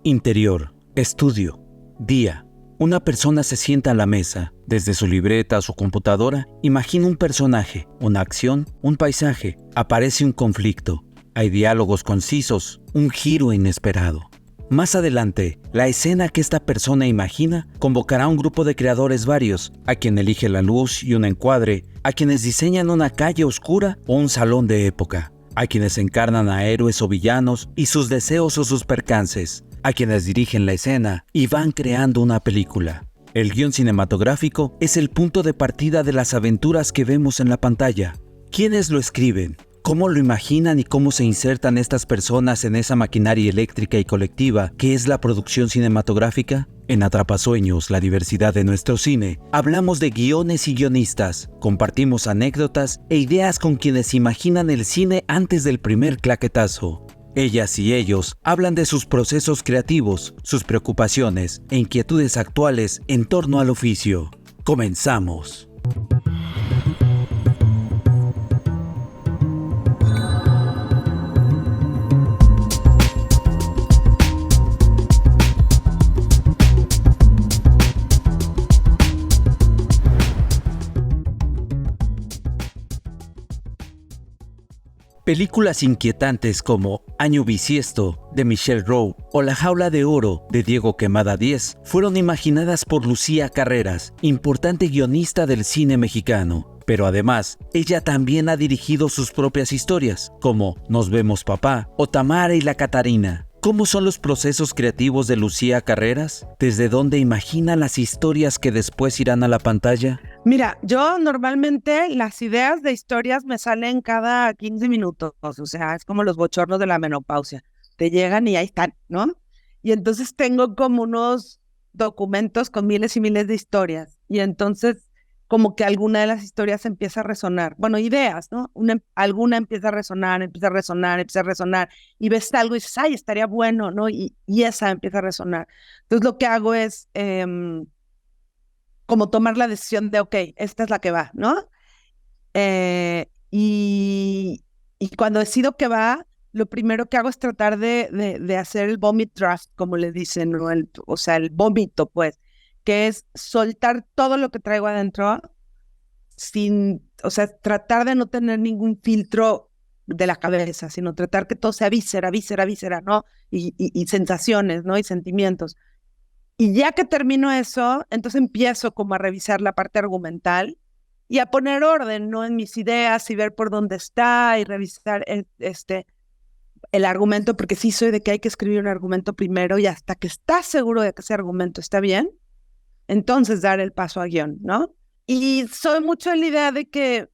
Interior, estudio, día. Una persona se sienta a la mesa. Desde su libreta a su computadora, imagina un personaje, una acción, un paisaje. Aparece un conflicto. Hay diálogos concisos, un giro inesperado. Más adelante, la escena que esta persona imagina convocará a un grupo de creadores varios, a quien elige la luz y un encuadre, a quienes diseñan una calle oscura o un salón de época, a quienes encarnan a héroes o villanos y sus deseos o sus percances, a quienes dirigen la escena y van creando una película. El guión cinematográfico es el punto de partida de las aventuras que vemos en la pantalla. ¿Quiénes lo escriben? ¿Cómo lo imaginan y cómo se insertan estas personas en esa maquinaria eléctrica y colectiva que es la producción cinematográfica? En Atrapasueños, la diversidad de nuestro cine, hablamos de guiones y guionistas, compartimos anécdotas e ideas con quienes imaginan el cine antes del primer claquetazo. Ellas y ellos hablan de sus procesos creativos, sus preocupaciones e inquietudes actuales en torno al oficio. ¡Comenzamos! Películas inquietantes como Año Bisiesto, de Michelle Rowe, o La Jaula de Oro, de Diego Quemada Díez, fueron imaginadas por Lucía Carreras, importante guionista del cine mexicano. Pero además, ella también ha dirigido sus propias historias, como Nos vemos papá, o Tamara y la Catarina. ¿Cómo son los procesos creativos de Lucía Carreras? ¿Desde dónde imagina las historias que después irán a la pantalla? Mira, yo normalmente las ideas de historias me salen cada 15 minutos, o sea, es como los bochornos de la menopausia, te llegan y ahí están, ¿no? Y entonces tengo como unos documentos con miles y miles de historias, y entonces como que alguna de las historias empieza a resonar, bueno, ideas, ¿no? Alguna empieza a resonar, y ves algo y dices, ay, estaría bueno, ¿no? Y esa empieza a resonar. Entonces lo que hago es como tomar la decisión de, ok, esta es la que va, ¿no? Y cuando decido que va, lo primero que hago es tratar de hacer el vomit draft, como le dicen, ¿no? O sea, el vómito, pues, que es soltar todo lo que traigo adentro o sea, tratar de no tener ningún filtro de la cabeza, sino tratar que todo sea víscera, ¿no? Y sensaciones, ¿no? Y sentimientos. Y ya que termino eso, entonces empiezo como a revisar la parte argumental y a poner orden, ¿no? En mis ideas y ver por dónde está y revisar el argumento, porque sí soy de que hay que escribir un argumento primero y hasta que estás seguro de que ese argumento está bien, entonces dar el paso a guión, ¿no? Y soy mucho de la idea de que,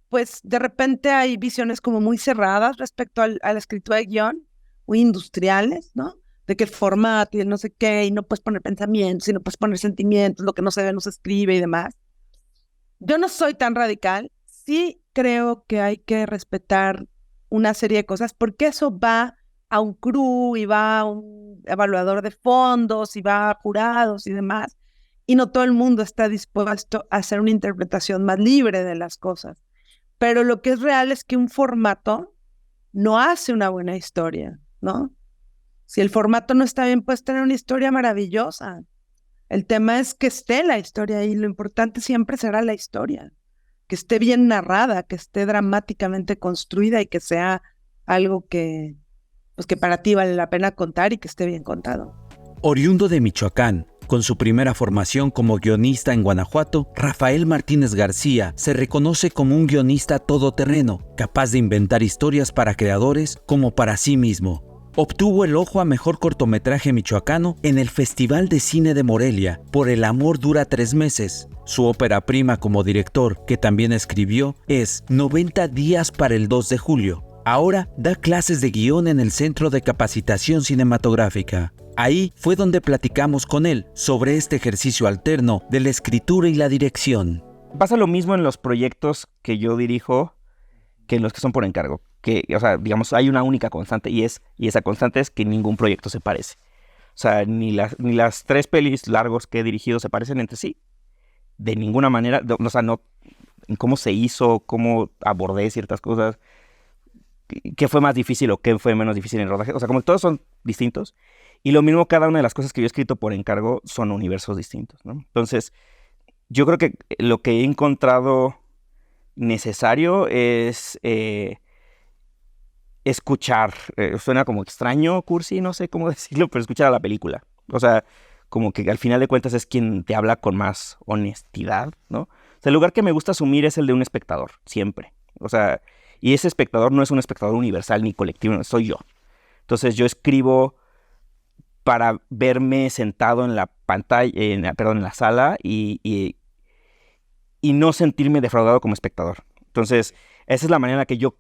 pues, de repente hay visiones como muy cerradas respecto a la escritura de guión, muy industriales, ¿no? De que el formato y el no sé qué, y no puedes poner pensamientos, y no puedes poner sentimientos, lo que no se ve no se escribe y demás. Yo no soy tan radical, sí creo que hay que respetar una serie de cosas, porque eso va a un crew, y va a un evaluador de fondos, y va a jurados y demás, y no todo el mundo está dispuesto a hacer una interpretación más libre de las cosas. Pero lo que es real es que un formato no hace una buena historia, ¿no? Si el formato no está bien, puedes tener una historia maravillosa. El tema es que esté la historia y lo importante siempre será la historia. Que esté bien narrada, que esté dramáticamente construida y que sea algo que, pues que para ti vale la pena contar y que esté bien contado. Oriundo de Michoacán, con su primera formación como guionista en Guanajuato, Rafael Martínez García se reconoce como un guionista todoterreno, capaz de inventar historias para creadores como para sí mismo. Obtuvo el Ojo a Mejor Cortometraje Michoacano en el Festival de Cine de Morelia por El amor dura 3 meses. Su ópera prima como director, que también escribió, es 90 días para el 2 de julio. Ahora da clases de guión en el Centro de Capacitación Cinematográfica. Ahí fue donde platicamos con él sobre este ejercicio alterno de la escritura y la dirección. Pasa lo mismo en los proyectos que yo dirijo que en los que son por encargo. Que, o sea, digamos, hay una única constante y esa constante es que ningún proyecto se parece. O sea, ni las 3 pelis largos que he dirigido se parecen entre sí. De ninguna manera, o sea, no en cómo se hizo, cómo abordé ciertas cosas. qué fue más difícil o qué fue menos difícil en el rodaje. O sea, como que todos son distintos. Y lo mismo, cada una de las cosas que yo he escrito por encargo son universos distintos, ¿no? Entonces, yo creo que lo que he encontrado necesario es escuchar. Suena como extraño, cursi, no sé cómo decirlo, pero escuchar a la película. O sea, como que al final de cuentas es quien te habla con más honestidad, ¿no? O sea, el lugar que me gusta asumir es el de un espectador, siempre. O sea, y ese espectador no es un espectador universal ni colectivo, no, soy yo. Entonces yo escribo para verme sentado en la pantalla, en la sala y no sentirme defraudado como espectador. Entonces, esa es la manera en la que yo,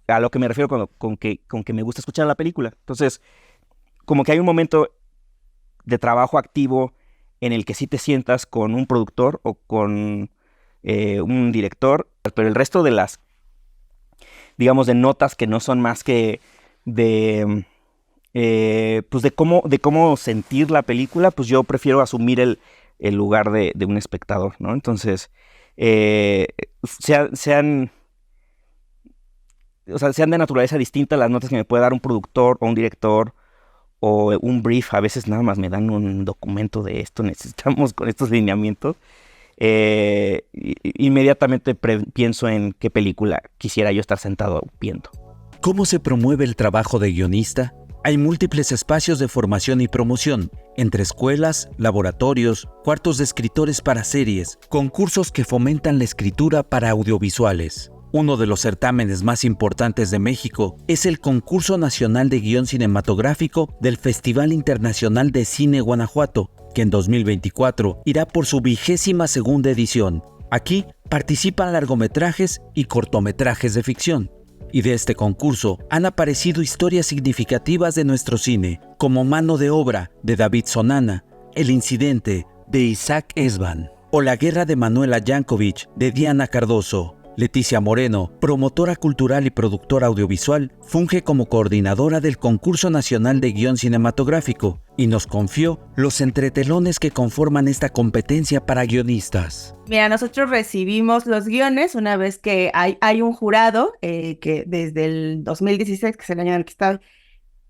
a lo que me refiero con que me gusta escuchar la película. Entonces, como que hay un momento de trabajo activo en el que sí te sientas con un productor o con un director, pero el resto de las, digamos, de notas que no son más que de, pues de cómo sentir la película, pues yo prefiero asumir el lugar de un espectador, ¿no? Entonces, sean de naturaleza distinta las notas que me puede dar un productor o un director o un brief. A veces nada más me dan un documento de esto, necesitamos con estos lineamientos. Inmediatamente pienso en qué película quisiera yo estar sentado viendo. ¿Cómo se promueve el trabajo de guionista? Hay múltiples espacios de formación y promoción, entre escuelas, laboratorios, cuartos de escritores para series, concursos que fomentan la escritura para audiovisuales. Uno de los certámenes más importantes de México es el Concurso Nacional de Guión Cinematográfico del Festival Internacional de Cine Guanajuato, que en 2024 irá por su 22ª edición. Aquí participan largometrajes y cortometrajes de ficción. Y de este concurso han aparecido historias significativas de nuestro cine, como Mano de Obra, de David Sonana, El Incidente, de Isaac Esban, o La Guerra de Manuela Yankovic, de Diana Cardoso. Leticia Moreno, promotora cultural y productora audiovisual, funge como coordinadora del Concurso Nacional de Guión Cinematográfico y nos confió los entretelones que conforman esta competencia para guionistas. Mira, nosotros recibimos los guiones una vez que hay un jurado que desde el 2016, que es el año en el que está,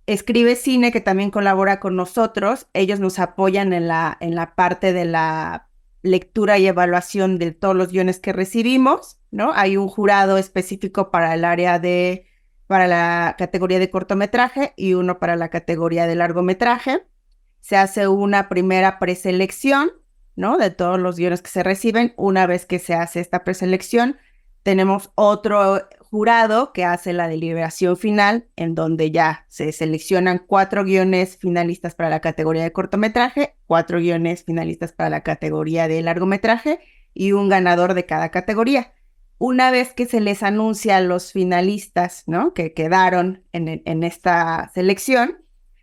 escribe cine, que también colabora con nosotros. Ellos nos apoyan en la parte de la lectura y evaluación de todos los guiones que recibimos, ¿no? Hay un jurado específico para la categoría de cortometraje y uno para la categoría de largometraje. Se hace una primera preselección, ¿no? De todos los guiones que se reciben. Una vez que se hace esta preselección, tenemos otro jurado que hace la deliberación final, en donde ya se seleccionan 4 guiones finalistas para la categoría de cortometraje, 4 guiones finalistas para la categoría de largometraje y un ganador de cada categoría. Una vez que se les anuncia a los finalistas, ¿no?, que quedaron en esta selección,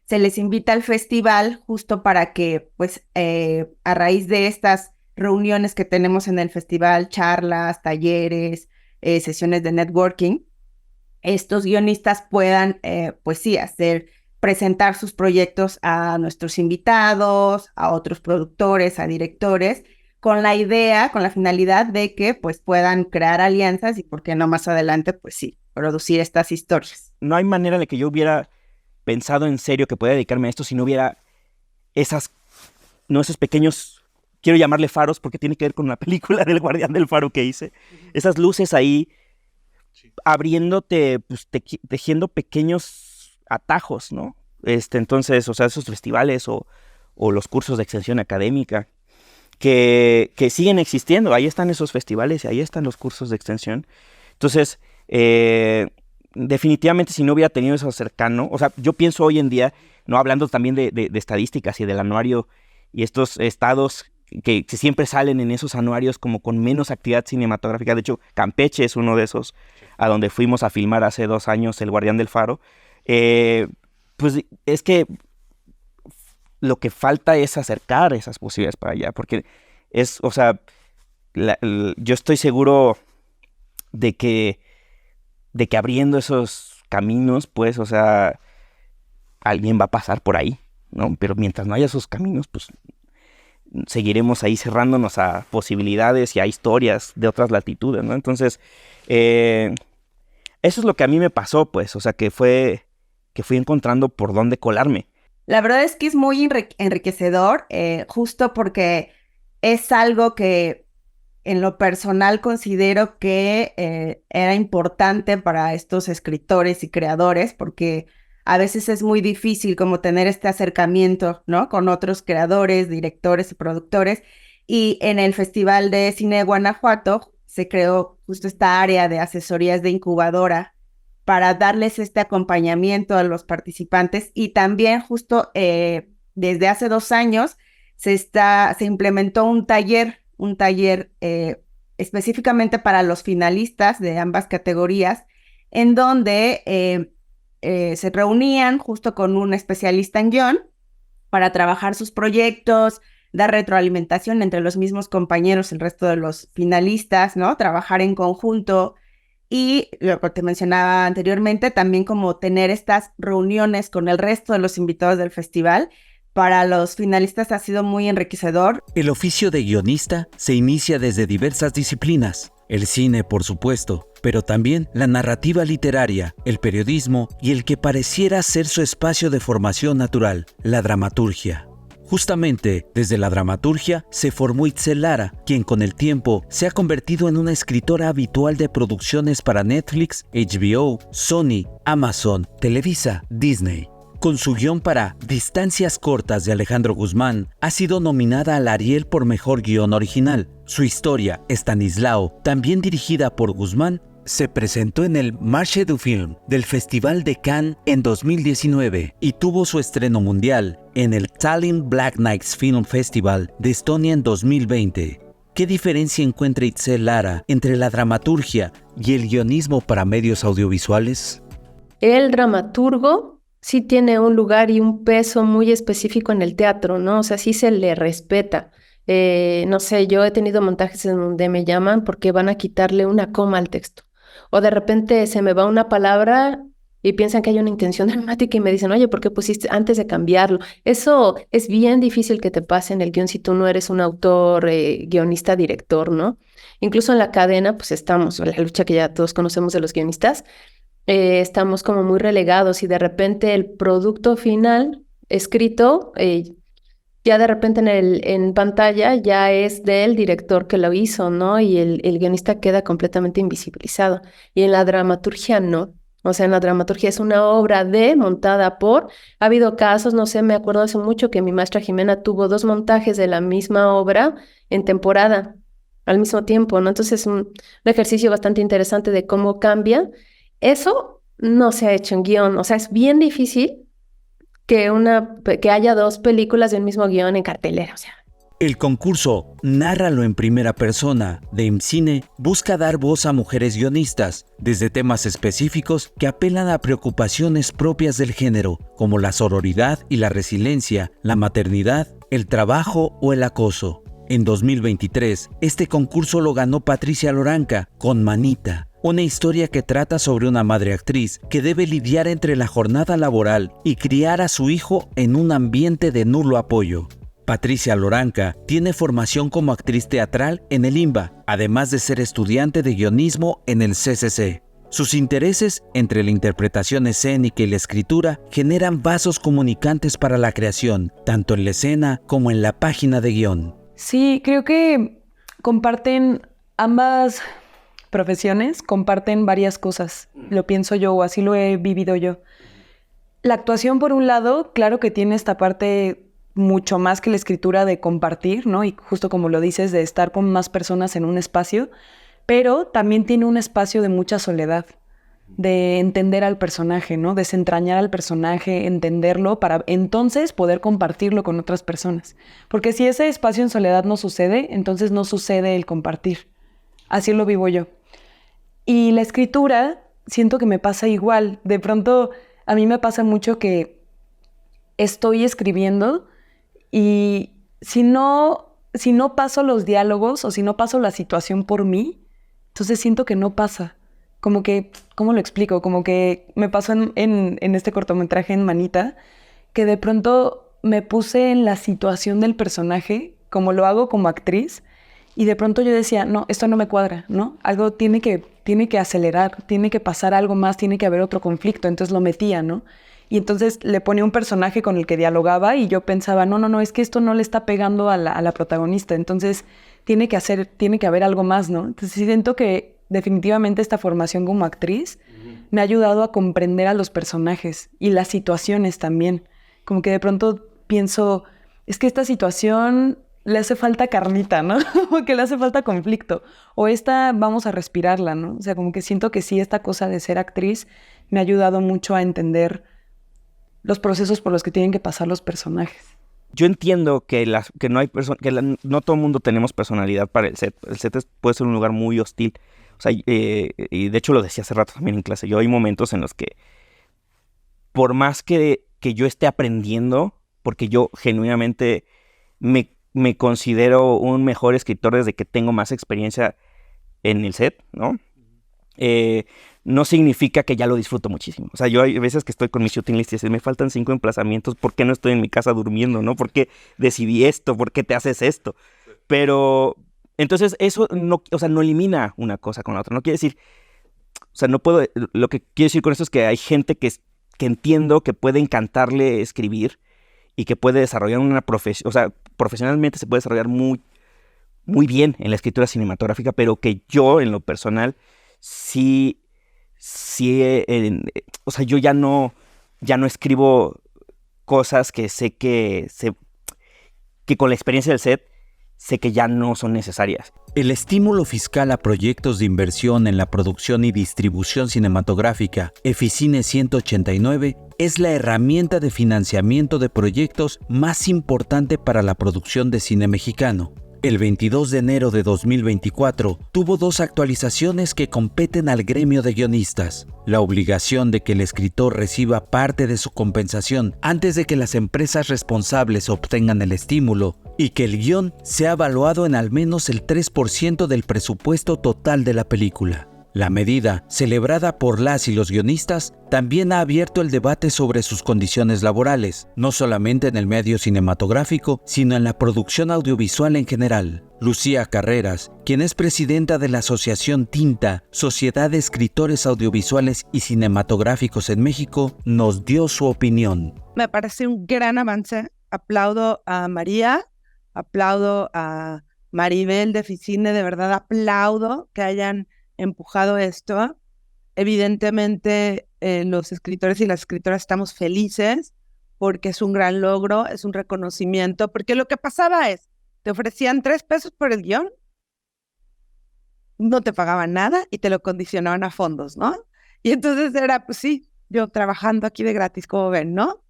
se les invita al festival justo para que, pues, a raíz de estas reuniones que tenemos en el festival, charlas, talleres, sesiones de networking, estos guionistas puedan, pues sí, presentar sus proyectos a nuestros invitados, a otros productores, a directores, con la finalidad de que pues puedan crear alianzas y, por qué no, más adelante, pues sí, producir estas historias. No hay manera de que yo hubiera pensado en serio que podía dedicarme a esto si no hubiera esos pequeños, quiero llamarle faros porque tiene que ver con la película del Guardián del Faro que hice, esas luces ahí abriéndote, pues, tejiendo pequeños atajos, ¿no? Entonces, o sea, esos festivales o los cursos de extensión académica que siguen existiendo, ahí están esos festivales y ahí están los cursos de extensión. Entonces, definitivamente si no hubiera tenido eso cercano, o sea, yo pienso hoy en día, no hablando también de estadísticas y del anuario y estos estados que siempre salen en esos anuarios como con menos actividad cinematográfica. De hecho, Campeche es uno de esos a donde fuimos a filmar hace 2 años El Guardián del Faro. Pues es que lo que falta es acercar esas posibilidades para allá, porque o sea, yo estoy seguro de que abriendo esos caminos, pues, o sea, alguien va a pasar por ahí, ¿no? Pero mientras no haya esos caminos, pues seguiremos ahí cerrándonos a posibilidades y a historias de otras latitudes, ¿no? Entonces, eso es lo que a mí me pasó, pues, o sea, que fui encontrando por dónde colarme. La verdad es que es muy enriquecedor, justo porque es algo que en lo personal considero que era importante para estos escritores y creadores, porque a veces es muy difícil como tener este acercamiento, ¿no? Con otros creadores, directores y productores. Y en el Festival de Cine de Guanajuato se creó justo esta área de asesorías de incubadora para darles este acompañamiento a los participantes. Y también justo desde hace 2 años se implementó un taller específicamente para los finalistas de ambas categorías, en donde se reunían justo con un especialista en guión para trabajar sus proyectos, dar retroalimentación entre los mismos compañeros, el resto de los finalistas, ¿no? Trabajar en conjunto y lo que te mencionaba anteriormente, también como tener estas reuniones con el resto de los invitados del festival. Para los finalistas ha sido muy enriquecedor. El oficio de guionista se inicia desde diversas disciplinas. El cine, por supuesto, pero también la narrativa literaria, el periodismo y el que pareciera ser su espacio de formación natural, la dramaturgia. Justamente desde la dramaturgia se formó Itzel Lara, quien con el tiempo se ha convertido en una escritora habitual de producciones para Netflix, HBO, Sony, Amazon, Televisa, Disney. Con su guión para Distancias cortas de Alejandro Guzmán, ha sido nominada al Ariel por Mejor Guión Original. Su historia, Estanislao, también dirigida por Guzmán, se presentó en el Marché du Film del Festival de Cannes en 2019 y tuvo su estreno mundial en el Tallinn Black Nights Film Festival de Estonia en 2020. ¿Qué diferencia encuentra Itzel Lara entre la dramaturgia y el guionismo para medios audiovisuales? El dramaturgo sí tiene un lugar y un peso muy específico en el teatro, ¿no? O sea, sí se le respeta. No sé, yo he tenido montajes en donde me llaman porque van a quitarle una coma al texto. O de repente se me va una palabra y piensan que hay una intención dramática y me dicen, oye, ¿por qué pusiste antes de cambiarlo? Eso es bien difícil que te pase en el guión si tú no eres un autor, guionista, director, ¿no? Incluso en la cadena, pues estamos, la lucha que ya todos conocemos de los guionistas, estamos como muy relegados y de repente el producto final escrito, ya de repente en pantalla ya es del director que lo hizo, ¿no? Y el guionista queda completamente invisibilizado. Y en la dramaturgia no. O sea, en la dramaturgia es una obra montada por... Ha habido casos, no sé, me acuerdo hace mucho que mi maestra Jimena tuvo 2 montajes de la misma obra en temporada, al mismo tiempo, ¿no? Entonces es un ejercicio bastante interesante de cómo cambia. Eso no se ha hecho en guión. O sea, es bien difícil que haya 2 películas del mismo guión en cartelera, o sea. El concurso Nárralo en primera persona de IMCINE busca dar voz a mujeres guionistas desde temas específicos que apelan a preocupaciones propias del género, como la sororidad y la resiliencia, la maternidad, el trabajo o el acoso. En 2023, este concurso lo ganó Patricia Loranca con Manita, una historia que trata sobre una madre actriz que debe lidiar entre la jornada laboral y criar a su hijo en un ambiente de nulo apoyo. Patricia Loranca tiene formación como actriz teatral en el IMBA, además de ser estudiante de guionismo en el CCC. Sus intereses entre la interpretación escénica y la escritura generan vasos comunicantes para la creación, tanto en la escena como en la página de guión. Sí, creo que comparten ambas profesiones, comparten varias cosas. Lo pienso yo o así lo he vivido yo. La actuación, por un lado, claro que tiene esta parte mucho más que la escritura de compartir, ¿no? Y justo como lo dices, de estar con más personas en un espacio, pero también tiene un espacio de mucha soledad, de entender al personaje, ¿no? Desentrañar al personaje, entenderlo para entonces poder compartirlo con otras personas. Porque si ese espacio en soledad no sucede, entonces no sucede el compartir. Así lo vivo yo. Y la escritura, siento que me pasa igual. De pronto, a mí me pasa mucho que estoy escribiendo y si no paso los diálogos o si no paso la situación por mí, entonces siento que no pasa. Como que, ¿cómo lo explico? Como que me pasó en este cortometraje en Manita, que de pronto me puse en la situación del personaje, como lo hago como actriz, Y de pronto yo decía, no, esto no me cuadra, ¿no? Algo tiene que acelerar, tiene que pasar algo más, tiene que haber otro conflicto. Entonces lo metía, ¿no? Y entonces le ponía un personaje con el que dialogaba y yo pensaba, no, es que esto no le está pegando a la protagonista. Entonces tiene que haber algo más, ¿no? Entonces siento que definitivamente esta formación como actriz me ha ayudado a comprender a los personajes y las situaciones también. Como que de pronto pienso, es que esta situación le hace falta carnita, ¿no? O que le hace falta conflicto. O esta vamos a respirarla, ¿no? O sea, como que siento que sí, esta cosa de ser actriz me ha ayudado mucho a entender los procesos por los que tienen que pasar los personajes. Yo entiendo que no hay no todo el mundo tenemos personalidad para el set. El set puede ser un lugar muy hostil. O sea, y de hecho lo decía hace rato también en clase. Hay momentos en los que, por más que yo esté aprendiendo, porque yo genuinamente me considero un mejor escritor desde que tengo más experiencia en el set, ¿no? No significa que ya lo disfruto muchísimo. O sea, yo hay veces que estoy con mi shooting list y dice, me faltan 5 emplazamientos, ¿por qué no estoy en mi casa durmiendo, no? ¿Por qué decidí esto? ¿Por qué te haces esto? Pero, entonces eso no, o sea, no elimina una cosa con la otra. No quiere decir, o sea, no puedo, lo que quiero decir con esto es que hay gente que entiendo que puede encantarle escribir y que puede desarrollar una profesión, o sea, profesionalmente se puede desarrollar muy, muy bien en la escritura cinematográfica, pero que yo, en lo personal, sí, o sea, yo ya no escribo cosas que sé que con la experiencia del set, sé que ya no son necesarias. El estímulo fiscal a proyectos de inversión en la producción y distribución cinematográfica, Eficine 189, es la herramienta de financiamiento de proyectos más importante para la producción de cine mexicano. El 22 de enero de 2024 tuvo 2 actualizaciones que competen al gremio de guionistas. La obligación de que el escritor reciba parte de su compensación antes de que las empresas responsables obtengan el estímulo y que el guión sea evaluado en al menos el 3% del presupuesto total de la película. La medida, celebrada por las y los guionistas, también ha abierto el debate sobre sus condiciones laborales, no solamente en el medio cinematográfico, sino en la producción audiovisual en general. Lucía Carreras, quien es presidenta de la Asociación Tinta, Sociedad de Escritores Audiovisuales y Cinematográficos en México, nos dio su opinión. Me parece un gran avance. Aplaudo a María, aplaudo a Maribel de Eficine, de verdad aplaudo que hayan empujado esto. Evidentemente, los escritores y las escritoras estamos felices porque es un gran logro, es un reconocimiento, porque lo que pasaba es, te ofrecían $3 por el guión, no te pagaban nada y te lo condicionaban a fondos, ¿no? Y entonces era, pues sí, yo trabajando aquí de gratis, como ven, ¿no?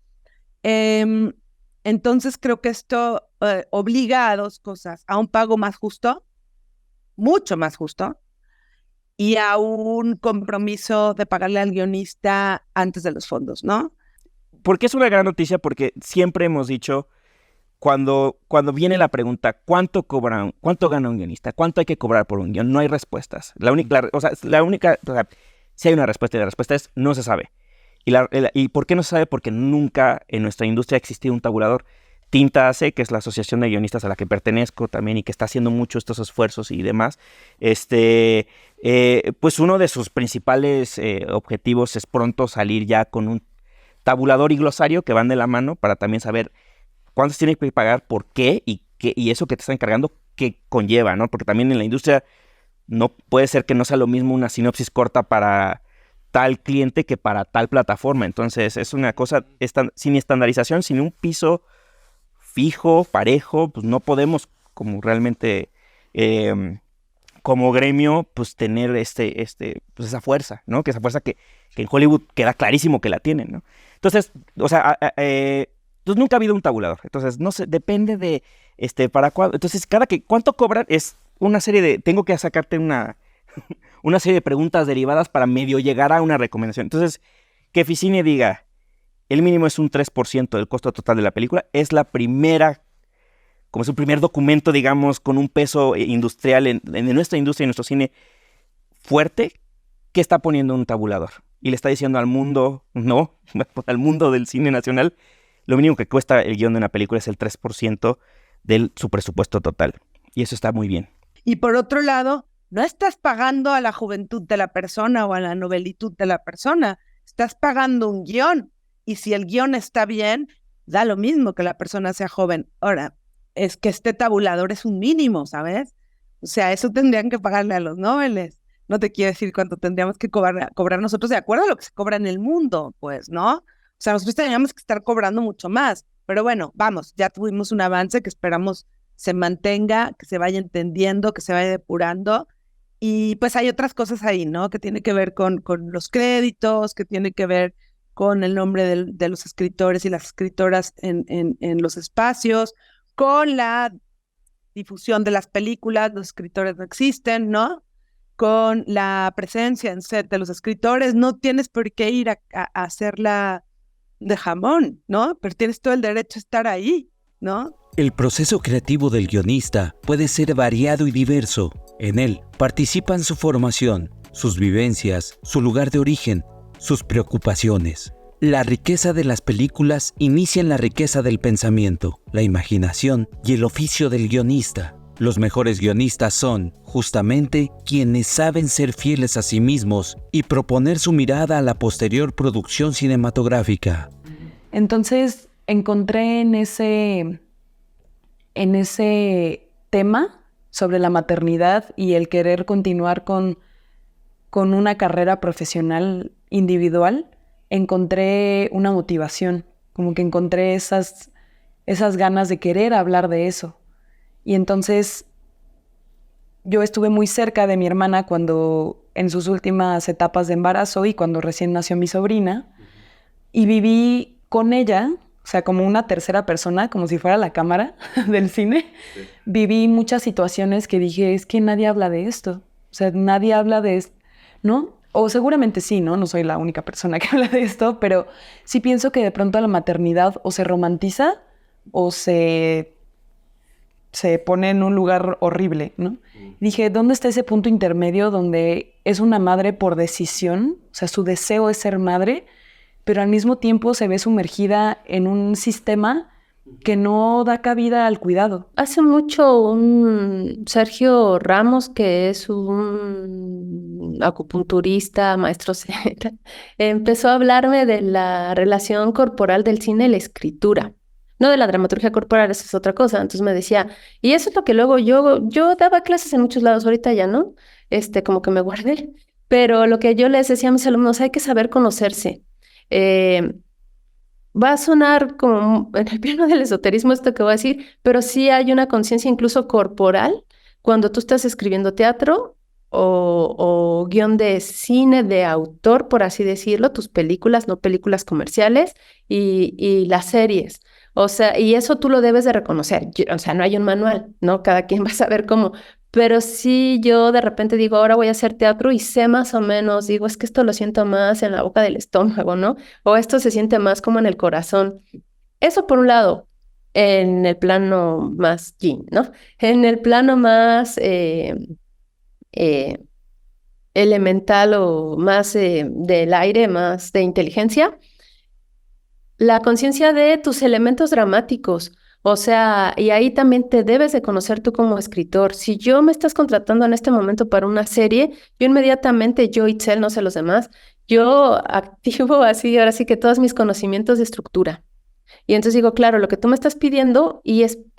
Entonces creo que esto obliga a 2 cosas, a un pago más justo, mucho más justo, y a un compromiso de pagarle al guionista antes de los fondos, ¿no? Porque es una gran noticia, porque siempre hemos dicho, cuando viene la pregunta, ¿cuánto gana un guionista? ¿Cuánto hay que cobrar por un guion? No hay respuestas. O sea, si hay una respuesta, y la respuesta es, no se sabe. ¿Y por qué no se sabe? Porque nunca en nuestra industria ha existido un tabulador. Tinta AC, que es la asociación de guionistas a la que pertenezco también y que está haciendo mucho estos esfuerzos y demás, pues uno de sus principales objetivos es pronto salir ya con un tabulador y glosario que van de la mano para también saber cuántos tienes que pagar, por qué y eso que te están encargando, qué conlleva, ¿no? Porque también en la industria no puede ser que no sea lo mismo una sinopsis corta para tal cliente que para tal plataforma. Entonces es una cosa sin estandarización, sin un piso fijo, parejo, pues no podemos como realmente como gremio pues tener pues esa fuerza, ¿no? Que esa fuerza que en Hollywood queda clarísimo que la tienen, ¿no? Entonces, o sea, pues nunca ha habido un tabulador. Entonces, no sé, depende de para cuándo. Entonces, ¿cuánto cobran? Es una serie de, tengo que sacarte una serie de preguntas derivadas para medio llegar a una recomendación. Entonces, que Eficine diga, el mínimo es un 3% del costo total de la película, es la primera, como es un primer documento, digamos, con un peso industrial en nuestra industria y en nuestro cine fuerte, que está poniendo un tabulador. Y le está diciendo al mundo, al mundo del cine nacional, lo mínimo que cuesta el guión de una película es el 3% de su presupuesto total. Y eso está muy bien. Y por otro lado, no estás pagando a la juventud de la persona o a la novelitud de la persona, estás pagando un guión. Y si el guión está bien, da lo mismo que la persona sea joven. Ahora, es que este tabulador es un mínimo, ¿sabes? O sea, eso tendrían que pagarle a los noveles. No te quiero decir cuánto tendríamos que cobrar nosotros de acuerdo a lo que se cobra en el mundo, pues, ¿no? O sea, nosotros tendríamos que estar cobrando mucho más. Pero bueno, vamos, ya tuvimos un avance que esperamos se mantenga, que se vaya entendiendo, que se vaya depurando. Y pues hay otras cosas ahí, ¿no? Que tiene que ver con los créditos, que tiene que ver con el nombre de los escritores y las escritoras en los espacios, con la difusión de las películas, los escritores no existen, ¿no? Con la presencia en set de los escritores, no tienes por qué ir a hacerla de jamón, ¿no? Pero tienes todo el derecho a estar ahí, ¿no? El proceso creativo del guionista puede ser variado y diverso. En él participan su formación, sus vivencias, su lugar de origen, sus preocupaciones. La riqueza de las películas inicia en la riqueza del pensamiento, la imaginación y el oficio del guionista. Los mejores guionistas son, justamente, quienes saben ser fieles a sí mismos y proponer su mirada a la posterior producción cinematográfica. Entonces encontré en ese tema sobre la maternidad y el querer continuar con una carrera profesional individual, encontré una motivación, como que encontré esas ganas de querer hablar de eso. Y entonces yo estuve muy cerca de mi hermana cuando en sus últimas etapas de embarazo y cuando recién nació mi sobrina, y viví con ella, o sea, como una tercera persona, como si fuera la cámara del cine. Sí. Viví muchas situaciones que dije, es que nadie habla de esto. O sea, nadie habla de esto, ¿no? O seguramente sí, ¿no? No soy la única persona que habla de esto, pero sí pienso que de pronto la maternidad o se romantiza o se pone en un lugar horrible, ¿no? Dije, ¿dónde está ese punto intermedio donde es una madre por decisión? O sea, su deseo es ser madre, pero al mismo tiempo se ve sumergida en un sistema que no da cabida al cuidado. Hace mucho un Sergio Ramos, que es un acupunturista, maestro Z, empezó a hablarme de la relación corporal del cine y la escritura. No de la dramaturgia corporal, eso es otra cosa. Entonces me decía, y eso es lo que luego yo daba clases en muchos lados, ahorita ya no, como que me guardé, pero lo que yo les decía a mis alumnos, hay que saber conocerse. Va a sonar como en el plano del esoterismo esto que voy a decir, pero sí hay una conciencia incluso corporal cuando tú estás escribiendo teatro o guión de cine de autor, por así decirlo, tus películas, no películas comerciales, y las series. O sea, y eso tú lo debes de reconocer. O sea, no hay un manual, ¿no? Cada quien va a saber cómo. Pero sí, yo de repente digo, ahora voy a hacer teatro y sé más o menos, digo, es que esto lo siento más en la boca del estómago, ¿no? O esto se siente más como en el corazón. Eso por un lado, en el plano más yin, ¿no? En el plano más elemental o más del aire, más de inteligencia, la conciencia de tus elementos dramáticos. O sea, y ahí también te debes de conocer tú como escritor. Si yo me estás contratando en este momento para una serie, yo inmediatamente, yo, Itzel, no sé los demás, yo activo así, ahora sí que todos mis conocimientos de estructura. Y entonces digo, claro, lo que tú me estás pidiendo,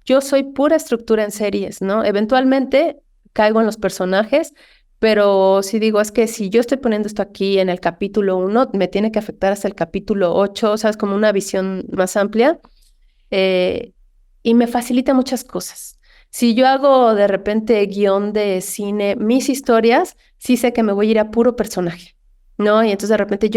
yo soy pura estructura en series, ¿no? Eventualmente caigo en los personajes, pero si digo, es que si yo estoy poniendo esto aquí en el capítulo 1, me tiene que afectar hasta el capítulo 8, o sea, es como una visión más amplia. Y me facilita muchas cosas. Si yo hago de repente guión de cine, mis historias, sí sé que me voy a ir a puro personaje, ¿no? Y entonces de repente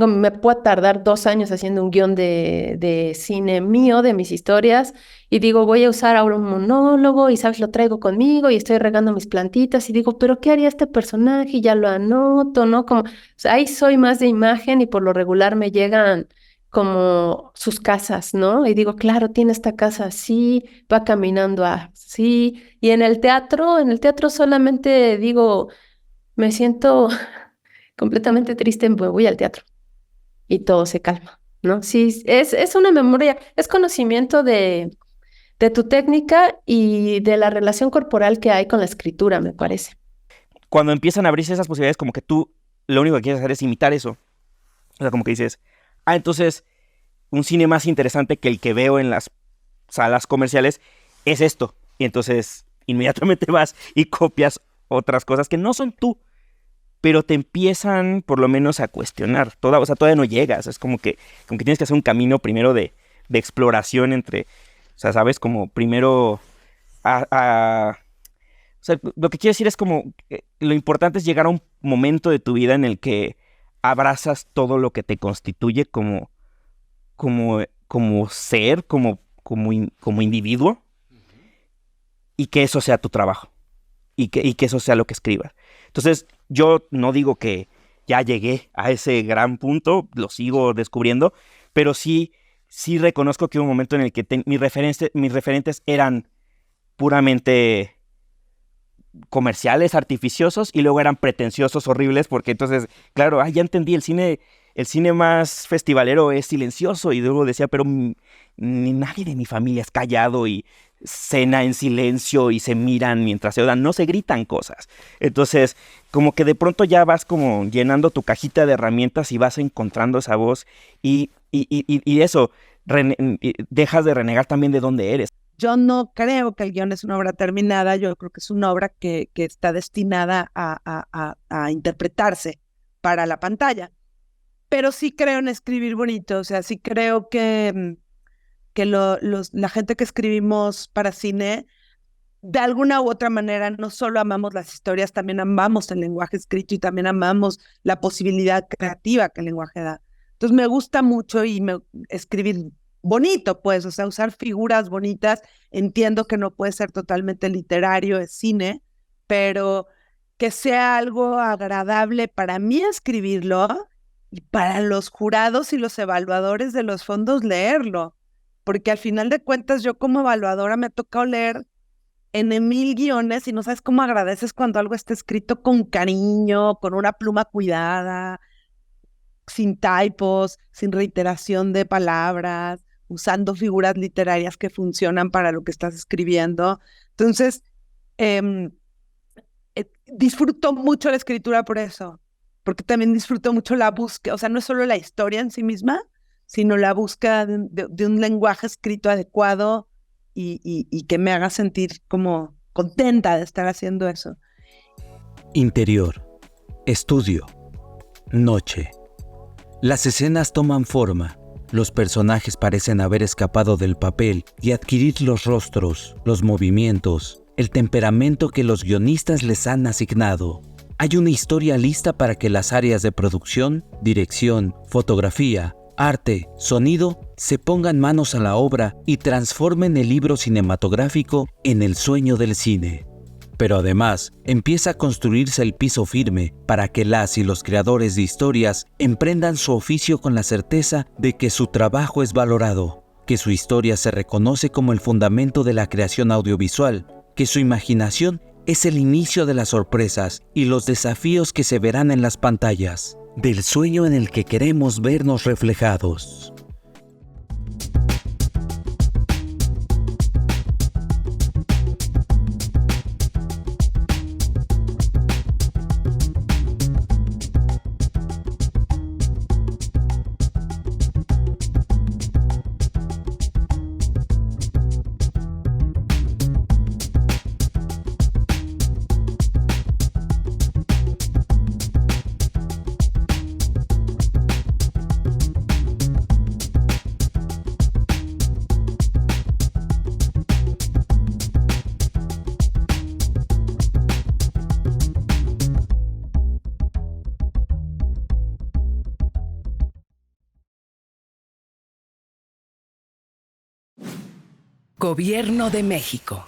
me puedo tardar 2 años haciendo un guión de cine mío, de mis historias, y digo, voy a usar ahora un monólogo, y sabes, lo traigo conmigo, y estoy regando mis plantitas, y digo, ¿pero qué haría este personaje? Y ya lo anoto, ¿no? Como, o sea, ahí soy más de imagen, y por lo regular me llegan como sus casas, ¿no? Y digo, claro, tiene esta casa así, va caminando así. Y en el teatro solamente digo, me siento completamente triste, me voy al teatro y todo se calma, ¿no? Sí, es una memoria, es conocimiento de de tu técnica y de la relación corporal que hay con la escritura, me parece. Cuando empiezan a abrirse esas posibilidades, como que tú lo único que quieres hacer es imitar eso. O sea, como que dices, entonces un cine más interesante que el que veo en las salas comerciales es esto. Y entonces inmediatamente vas y copias otras cosas que no son tú, pero te empiezan por lo menos a cuestionar. O sea, todavía no llegas. Es como que tienes que hacer un camino primero de exploración entre, o sea, ¿sabes? Como primero o sea, lo que quiero decir es como lo importante es llegar a un momento de tu vida en el que abrazas todo lo que te constituye como ser, como individuo, y que eso sea tu trabajo, y que eso sea lo que escribas. Entonces, yo no digo que ya llegué a ese gran punto, lo sigo descubriendo, pero sí reconozco que hubo un momento en el que mis referentes eran puramente comerciales, artificiosos, y luego eran pretenciosos, horribles, porque entonces, claro, ya entendí, el cine más festivalero es silencioso, y luego decía, pero nadie de mi familia es callado y cena en silencio y se miran mientras se odan, no se gritan cosas. Entonces, como que de pronto ya vas como llenando tu cajita de herramientas y vas encontrando esa voz y eso, dejas de renegar también de dónde eres. Yo no creo que el guión es una obra terminada, yo creo que es una obra que está destinada a interpretarse para la pantalla. Pero sí creo en escribir bonito, o sea, sí creo que la gente que escribimos para cine, de alguna u otra manera, no solo amamos las historias, también amamos el lenguaje escrito y también amamos la posibilidad creativa que el lenguaje da. Entonces me gusta mucho escribir bonito, pues, o sea, usar figuras bonitas. Entiendo que no puede ser totalmente literario, es cine, pero que sea algo agradable para mí escribirlo y para los jurados y los evaluadores de los fondos leerlo. Porque al final de cuentas yo como evaluadora me ha tocado leer en 1000 guiones y no sabes cómo agradeces cuando algo está escrito con cariño, con una pluma cuidada, sin typos, sin reiteración de palabras, usando figuras literarias que funcionan para lo que estás escribiendo. Entonces, disfruto mucho la escritura por eso, porque también disfruto mucho la búsqueda, o sea, no es solo la historia en sí misma, sino la búsqueda de un lenguaje escrito adecuado y que me haga sentir como contenta de estar haciendo eso. Interior, estudio, noche. Las escenas toman forma. Los personajes parecen haber escapado del papel y adquirir los rostros, los movimientos, el temperamento que los guionistas les han asignado. Hay una historia lista para que las áreas de producción, dirección, fotografía, arte, sonido se pongan manos a la obra y transformen el libro cinematográfico en el sueño del cine. Pero además, empieza a construirse el piso firme para que las y los creadores de historias emprendan su oficio con la certeza de que su trabajo es valorado, que su historia se reconoce como el fundamento de la creación audiovisual, que su imaginación es el inicio de las sorpresas y los desafíos que se verán en las pantallas, del sueño en el que queremos vernos reflejados. Gobierno de México.